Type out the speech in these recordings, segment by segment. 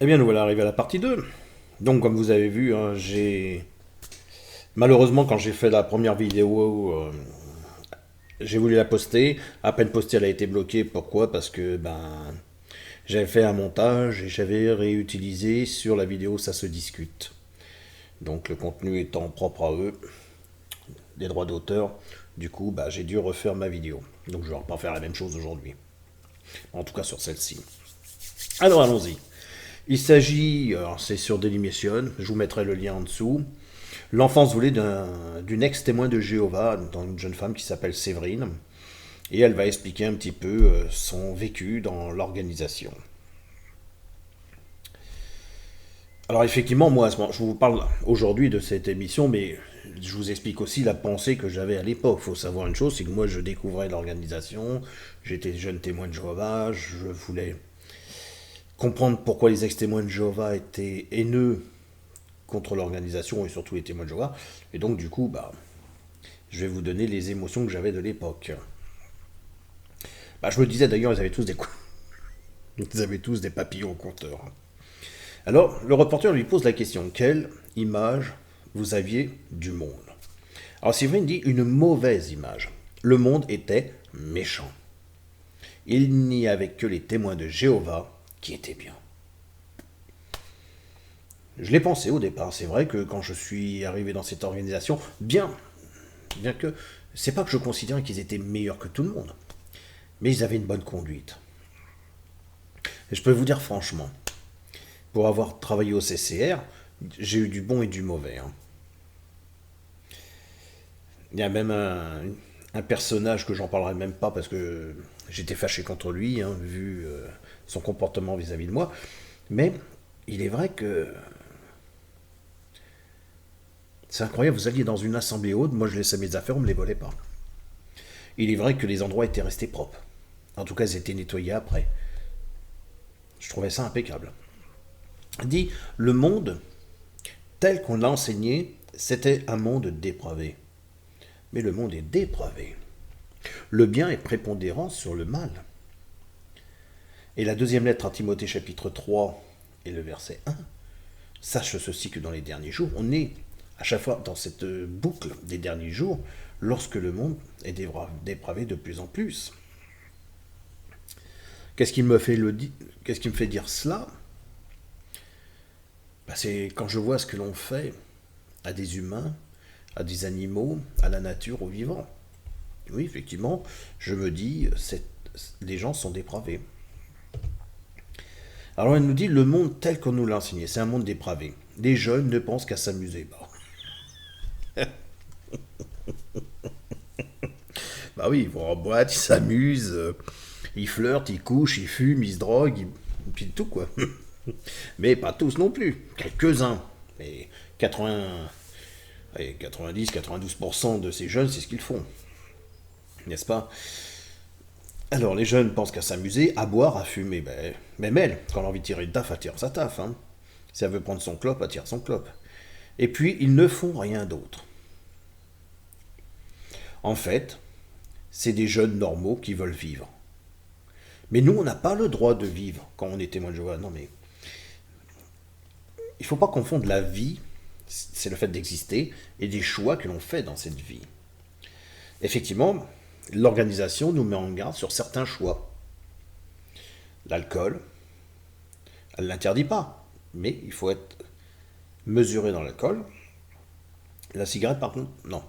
Eh bien, nous voilà arrivés à la partie 2. Donc, comme vous avez vu, hein, Malheureusement, quand j'ai fait la première vidéo, j'ai voulu la poster. À peine postée, elle a été bloquée. Pourquoi? Parce que, j'avais fait un montage et j'avais réutilisé sur la vidéo Ça se discute. Donc, le contenu étant propre à eux, des droits d'auteur, du coup, j'ai dû refaire ma vidéo. Donc, je ne vais pas faire la même chose aujourd'hui. En tout cas, sur celle-ci. Alors, allons-y. Il s'agit, alors c'est sur Dailymotion, je vous mettrai le lien en dessous. L'enfance volée d'une ex-témoin de Jéhovah, dans une jeune femme qui s'appelle Séverine, et elle va expliquer un petit peu son vécu dans l'organisation. Alors effectivement, moi, je vous parle aujourd'hui de cette émission, mais je vous explique aussi la pensée que j'avais à l'époque. Il faut savoir une chose, c'est que moi, je découvrais l'organisation, j'étais jeune témoin de Jéhovah, je voulais comprendre pourquoi les ex-témoins de Jéhovah étaient haineux contre l'organisation et surtout les témoins de Jéhovah. Et donc, du coup, je vais vous donner les émotions que j'avais de l'époque. Je me disais d'ailleurs, ils avaient tous des papillons au compteur. Alors, le reporter lui pose la question, quelle image vous aviez du monde? Alors, Séverine dit une mauvaise image. Le monde était méchant. Il n'y avait que les témoins de Jéhovah qui étaient bien. Je l'ai pensé au départ. C'est vrai que quand je suis arrivé dans cette organisation, bien que c'est pas que je considérais qu'ils étaient meilleurs que tout le monde, mais ils avaient une bonne conduite. Et je peux vous dire franchement, pour avoir travaillé au CCR, j'ai eu du bon et du mauvais, hein. Il y a même un personnage que j'en parlerai même pas parce que j'étais fâché contre lui, hein, vu son comportement vis-à-vis de moi. Mais il est vrai que c'est incroyable, vous alliez dans une assemblée haute, moi je laissais mes affaires, on me les volait pas. Il est vrai que les endroits étaient restés propres. En tout cas, ils étaient nettoyés après. Je trouvais ça impeccable. Il dit, le monde tel qu'on l'a enseigné, c'était un monde dépravé. Mais le monde est dépravé. Le bien est prépondérant sur le mal. Et la deuxième lettre à Timothée chapitre 3 et le verset 1, sache ceci que dans les derniers jours, on est à chaque fois dans cette boucle des derniers jours, lorsque le monde est dépravé de plus en plus. Qu'est-ce qui me fait dire cela? C'est quand je vois ce que l'on fait à des humains, à des animaux, à la nature, aux vivants. Oui, effectivement, je me dis, les gens sont dépravés. Alors elle nous dit, le monde tel qu'on nous l'a enseigné, c'est un monde dépravé. Les jeunes ne pensent qu'à s'amuser. Bah oui, ils vont en boîte, ils s'amusent, ils flirtent, ils couchent, ils fument, ils se droguent, puis tout quoi. Mais pas tous non plus, quelques-uns. Mais 80, allez, 90-92% de ces jeunes, c'est ce qu'ils font, n'est-ce pas? Alors les jeunes pensent qu'à s'amuser, à boire, à fumer. Même elle, quand elle a envie de tirer une taf, elle tire sa taf, hein. Si elle veut prendre son clope, elle tire son clope. Et puis, ils ne font rien d'autre. En fait, c'est des jeunes normaux qui veulent vivre. Mais nous, on n'a pas le droit de vivre quand on est témoin de Jéhovah. Non, mais il ne faut pas confondre la vie, c'est le fait d'exister, et des choix que l'on fait dans cette vie. Effectivement, l'organisation nous met en garde sur certains choix. L'alcool, elle ne l'interdit pas, mais il faut être mesuré dans l'alcool. La cigarette, par contre, non,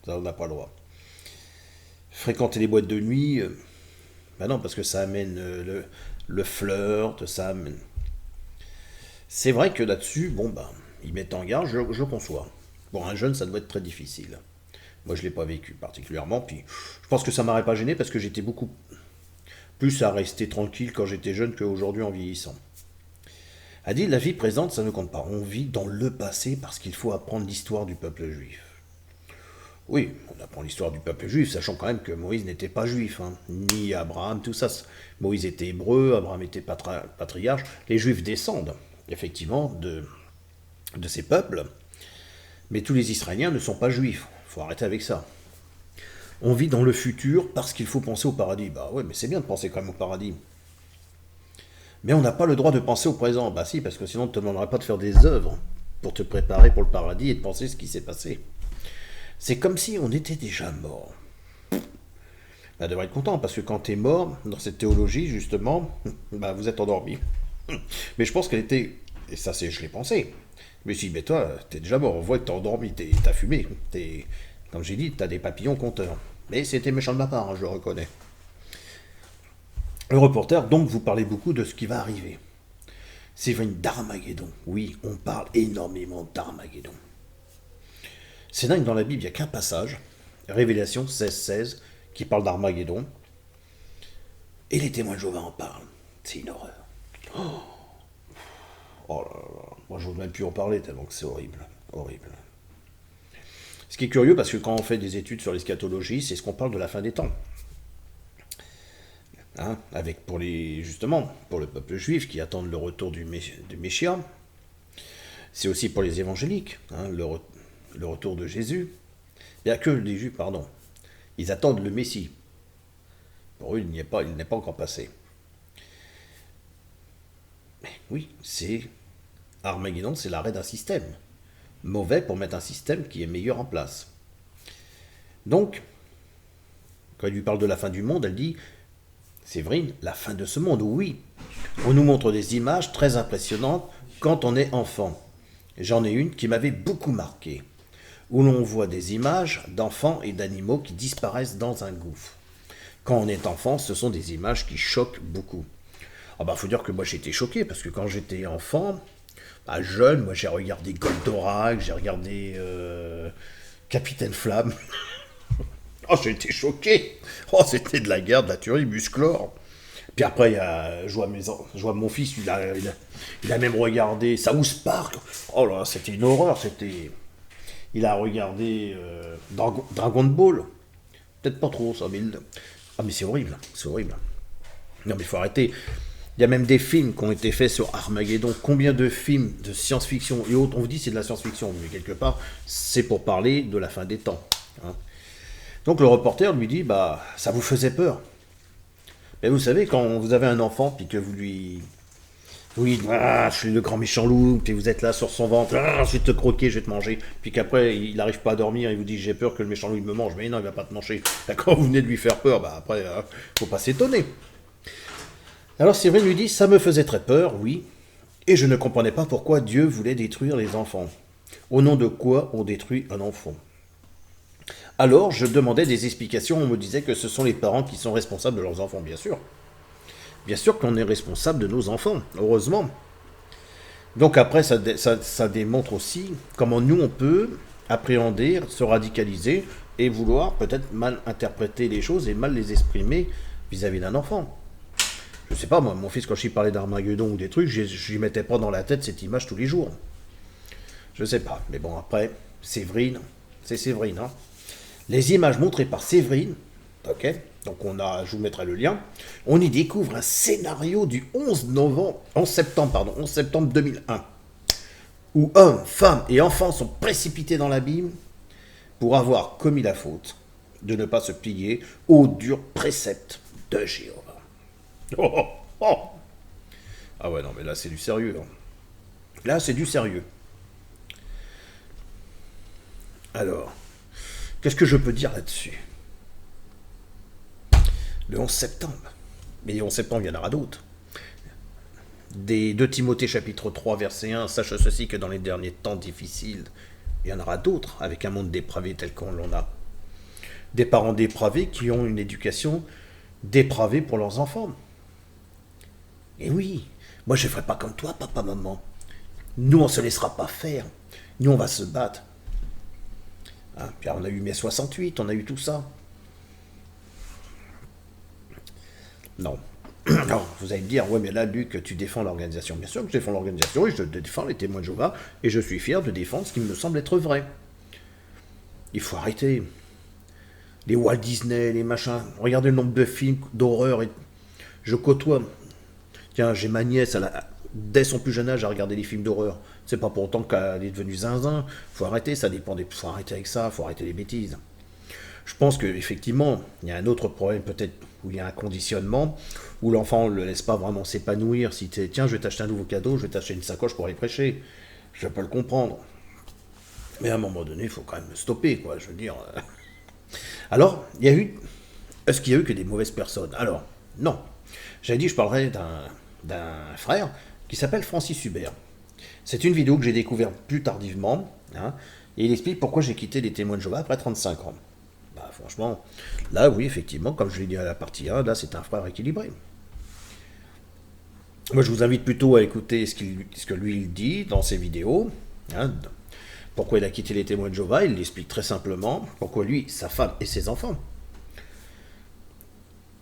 ça on n'a pas le droit. Fréquenter les boîtes de nuit, non, parce que ça amène le flirt, ça amène. C'est vrai que là-dessus, ils mettent en garde, je conçois. Pour un jeune, ça doit être très difficile. Moi, je ne l'ai pas vécu particulièrement, puis je pense que ça m'aurait pas gêné parce que j'étais beaucoup plus à rester tranquille quand j'étais jeune qu'aujourd'hui en vieillissant. A dit, la vie présente, ça ne compte pas. On vit dans le passé parce qu'il faut apprendre l'histoire du peuple juif. Oui, on apprend l'histoire du peuple juif, sachant quand même que Moïse n'était pas juif, hein, ni Abraham, tout ça. Moïse était hébreu, Abraham était patriarche. Les juifs descendent, effectivement, de ces peuples, mais tous les Israéliens ne sont pas juifs. Il faut arrêter avec ça. On vit dans le futur parce qu'il faut penser au paradis. Bah ouais, mais c'est bien de penser quand même au paradis. Mais on n'a pas le droit de penser au présent. Bah si, parce que sinon on ne te demanderait pas de faire des œuvres pour te préparer pour le paradis et de penser ce qui s'est passé. C'est comme si on était déjà mort. Bah, devrait être content, parce que quand tu es mort, dans cette théologie, justement, bah, vous êtes endormi. Mais je pense qu'elle était... Et ça, c'est, je l'ai pensé. Mais si, mais toi, t'es déjà mort. On voit que t'es endormi, t'as fumé. Comme j'ai dit, t'as des papillons compteurs. Mais c'était méchant de ma part, hein, je le reconnais. Le reporter, donc, vous parlez beaucoup de ce qui va arriver. C'est une d'Armageddon. Oui, on parle énormément d'Armageddon. C'est dingue, dans la Bible, il n'y a qu'un passage, Révélation 16-16, qui parle d'Armageddon. Et les témoins de Jéhovah en parlent. C'est une horreur. Oh là là, moi je n'ose même plus en parler tellement que c'est horrible. Horrible. Ce qui est curieux, parce que quand on fait des études sur l'eschatologie, c'est ce qu'on parle de la fin des temps. Hein, avec justement, pour le peuple juif qui attendent le retour du Messia. C'est aussi pour les évangéliques, hein, le retour de Jésus. Il n'y a que les juifs, pardon. Ils attendent le Messie. Pour eux, il n'est pas encore passé. Mais oui, Armageddon, c'est l'arrêt d'un système. Mauvais pour mettre un système qui est meilleur en place. Donc, quand elle lui parle de la fin du monde, elle dit, Séverine, la fin de ce monde, oui. On nous montre des images très impressionnantes quand on est enfant. J'en ai une qui m'avait beaucoup marqué, où l'on voit des images d'enfants et d'animaux qui disparaissent dans un gouffre. Quand on est enfant, ce sont des images qui choquent beaucoup. Ah bah, faut dire que moi j'ai été choqué, parce que quand j'étais enfant, jeune, moi j'ai regardé Goldorak, j'ai regardé Capitaine Flamme. Oh, j'ai été choqué. Oh, c'était de la guerre, de la tuerie, musclore. Puis après, je vois mon fils, il a même regardé South Park. Oh là, c'était une horreur. Il a regardé Dragon Ball. Peut-être pas trop ça, mais mais c'est horrible, c'est horrible. Non mais il faut arrêter. Il y a même des films qui ont été faits sur Armageddon. Combien de films de science-fiction et autres, on vous dit c'est de la science-fiction, mais quelque part, c'est pour parler de la fin des temps. Hein. Donc le reporter lui dit, bah, ça vous faisait peur. Mais vous savez, quand vous avez un enfant, puis que vous lui... Oui, je suis le grand méchant loup, puis vous êtes là sur son ventre, je vais te croquer, je vais te manger. Puis qu'après, il n'arrive pas à dormir, il vous dit, j'ai peur que le méchant loup il me mange. Mais non, il va pas te manger. Quand vous venez de lui faire peur, bah après, faut pas s'étonner. Alors Séverine lui dit, ça me faisait très peur, oui, et je ne comprenais pas pourquoi Dieu voulait détruire les enfants. Au nom de quoi on détruit un enfant? Alors je demandais des explications, on me disait que ce sont les parents qui sont responsables de leurs enfants, bien sûr. Bien sûr qu'on est responsable de nos enfants, heureusement. Donc après, ça démontre aussi comment nous, on peut appréhender, se radicaliser et vouloir peut-être mal interpréter les choses et mal les exprimer vis-à-vis d'un enfant. Je sais pas, moi, mon fils, quand je lui parlais d'Armageddon ou des trucs, je lui mettais pas dans la tête cette image tous les jours. Je sais pas, mais bon, après, Séverine, c'est Séverine, hein. Les images montrées par Séverine, ok, donc je vous mettrai le lien, on y découvre un scénario du 11 septembre 2001, où hommes, femmes et enfants sont précipités dans l'abîme pour avoir commis la faute de ne pas se plier aux durs préceptes de Jéhovah. Oh, oh, oh. Ah ouais, non, mais là, c'est du sérieux. Hein. Là, c'est du sérieux. Alors, qu'est-ce que je peux dire là-dessus? Le 11 septembre. Mais le 11 septembre, il y en aura d'autres. Des 2 Timothée chapitre 3, verset 1, sache ceci que dans les derniers temps difficiles, il y en aura d'autres, avec un monde dépravé tel qu'on l'en a. Des parents dépravés qui ont une éducation dépravée pour leurs enfants. Et oui, moi je ne ferai pas comme toi, papa, maman. Nous, on ne se laissera pas faire. Nous, on va se battre. Hein, puis on a eu mai 68, on a eu tout ça. Non. Alors, vous allez me dire, ouais, mais là, Luc, tu défends l'organisation. Bien sûr que je défends l'organisation et je défends les témoins de Jéhovah et je suis fier de défendre ce qui me semble être vrai. Il faut arrêter. Les Walt Disney, les machins. Regardez le nombre de films d'horreur. Je côtoie. Tiens, j'ai ma nièce, dès son plus jeune âge, à regarder des films d'horreur. C'est pas pour autant qu'elle est devenue zinzin. Faut arrêter, ça dépend des... Faut arrêter avec ça, faut arrêter les bêtises. Je pense qu'effectivement, il y a un autre problème peut-être où il y a un conditionnement, où l'enfant ne le laisse pas vraiment s'épanouir. Si tu tiens, je vais t'acheter un nouveau cadeau, je vais t'acheter une sacoche pour aller prêcher. Je peux le comprendre. Mais à un moment donné, il faut quand même stopper, quoi. Je veux dire. Alors, il y a eu. Est-ce qu'il y a eu que des mauvaises personnes? Alors, non. J'avais dit, je parlerai d'un frère qui s'appelle Francis Hubert. C'est une vidéo que j'ai découverte plus tardivement, hein, et il explique pourquoi j'ai quitté les témoins de Jéhovah après 35 ans. Bah, franchement, là, oui, effectivement, comme je l'ai dit à la partie 1, là, c'est un frère équilibré. Moi, je vous invite plutôt à écouter ce que lui il dit dans ses vidéos. Hein, pourquoi il a quitté les témoins de Jéhovah, il l'explique très simplement. Pourquoi lui, sa femme et ses enfants.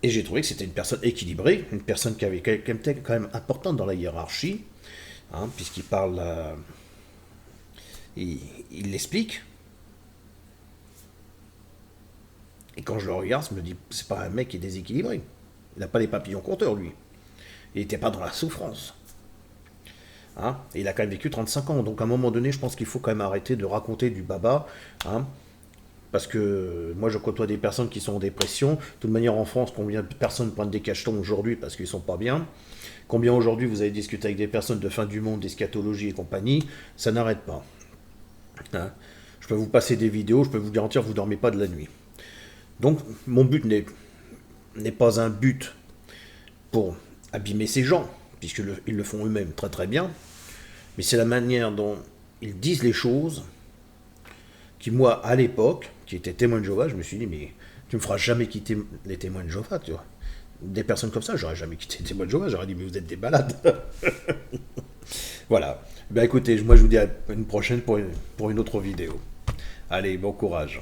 Et j'ai trouvé que c'était une personne équilibrée, une personne qui avait quand même importante dans la hiérarchie, hein, puisqu'il parle, il l'explique. Et quand je le regarde, je me dis, c'est pas un mec qui est déséquilibré. Il n'a pas les papillons compteurs, lui. Il n'était pas dans la souffrance. Hein, et il a quand même vécu 35 ans. Donc à un moment donné, je pense qu'il faut quand même arrêter de raconter du baba. Hein, parce que moi, je côtoie des personnes qui sont en dépression. De toute manière, en France, combien de personnes prennent des cachetons aujourd'hui parce qu'ils sont pas bien? Combien aujourd'hui vous avez discuté avec des personnes de fin du monde, d'eschatologie et compagnie? Ça n'arrête pas. Hein, je peux vous passer des vidéos, je peux vous garantir que vous ne dormez pas de la nuit. Donc, mon but n'est pas un but pour abîmer ces gens, puisqu'ils le font eux-mêmes très très bien, mais c'est la manière dont ils disent les choses qui, moi, à l'époque, qui était témoin de Jéhovah, je me suis dit, mais tu me feras jamais quitter les témoins de Jéhovah, tu vois. Des personnes comme ça, j'aurais jamais quitté les témoins de Jéhovah, j'aurais dit, mais vous êtes des balades. Voilà. Ben écoutez, moi je vous dis à une prochaine pour une autre vidéo. Allez, bon courage.